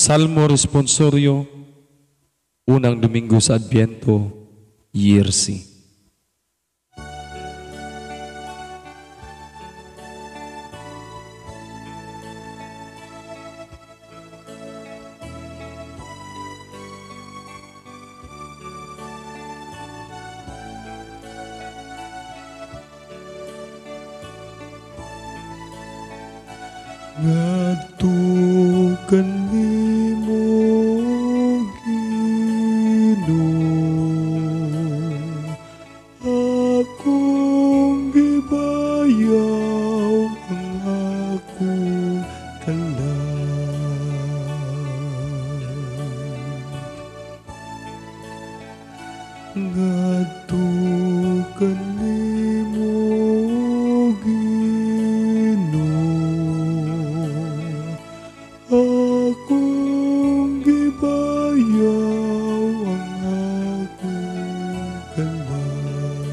Salmo Responsorio, unang Domingo sa Adbyento, Year C. Ngadto kanimo Ginoo, akong gibayaw ang akong kalag. Ngadto kanimo akong gibayaw ang akong kalag.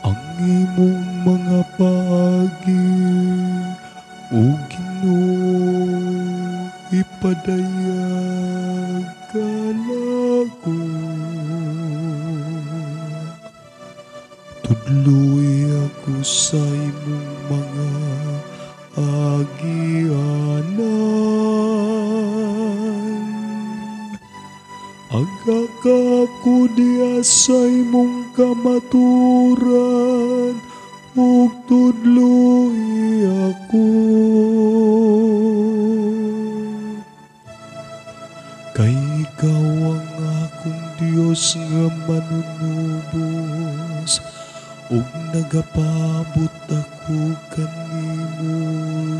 Ang imong mga paagi, O Ginoo, ipadayag kanako. Tudloy ako sa imong mga agianan. Agaka ko diya sa imong kamaturan, ug tudloy ako. Kay ikaw ang akong Dios nga manunubos, ug nagapabot ako kanimo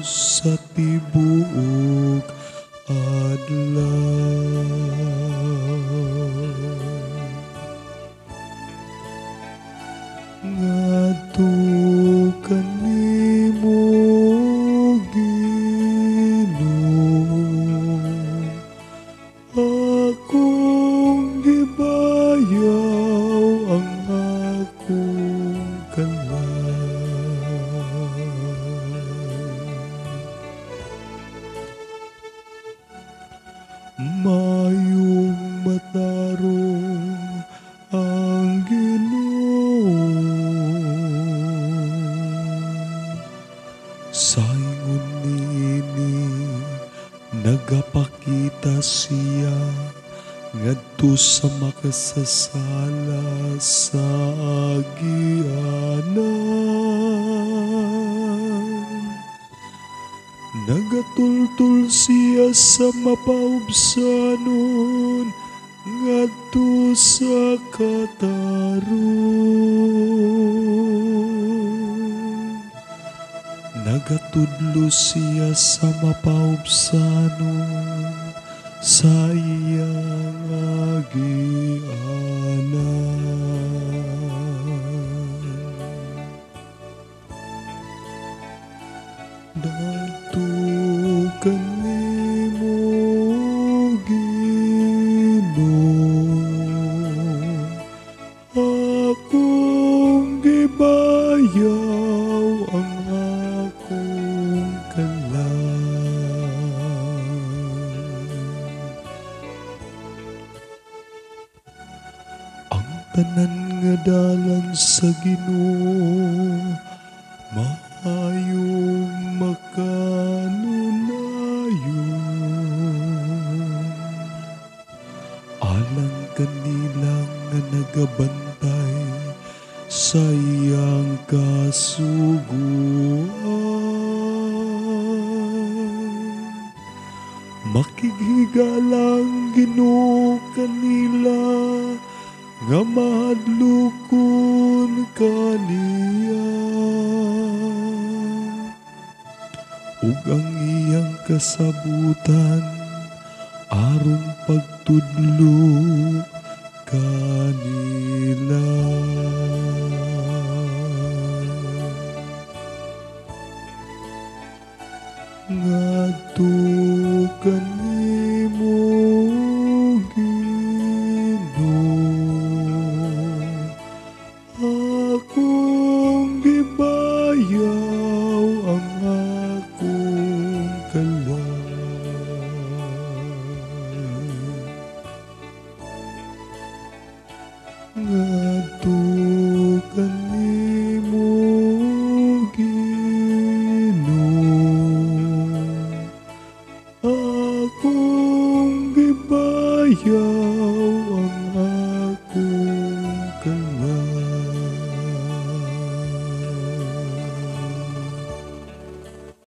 sa tibuok adlaw. Ngadto kanimo Ginoo, akong gibayaw ang akong kalag. Mayong matarong ang Ginoo, sa ingon nini nagapakita siya ngadto sa makasasala sa agianan. Nagatultul siya sa mapaubsanon ngadto sa katarong. Nagatudlo siya sa mapaubsanon sa iyang agianan. Ngadto kanimo Ginoo, akong gibayaw ang akong kalag. Ang tanan nga dalan sa Ginoo, maayong makanunayon. Alang kanila nga nagabantay sa iyang kasuguan. Makighigalang Ginoo kanila nga mahadlokon kaniya, ug ang iyang kasabutan aron pagtudlo kanila. Ngadto kanimo Ginoo, akong gibayaw nga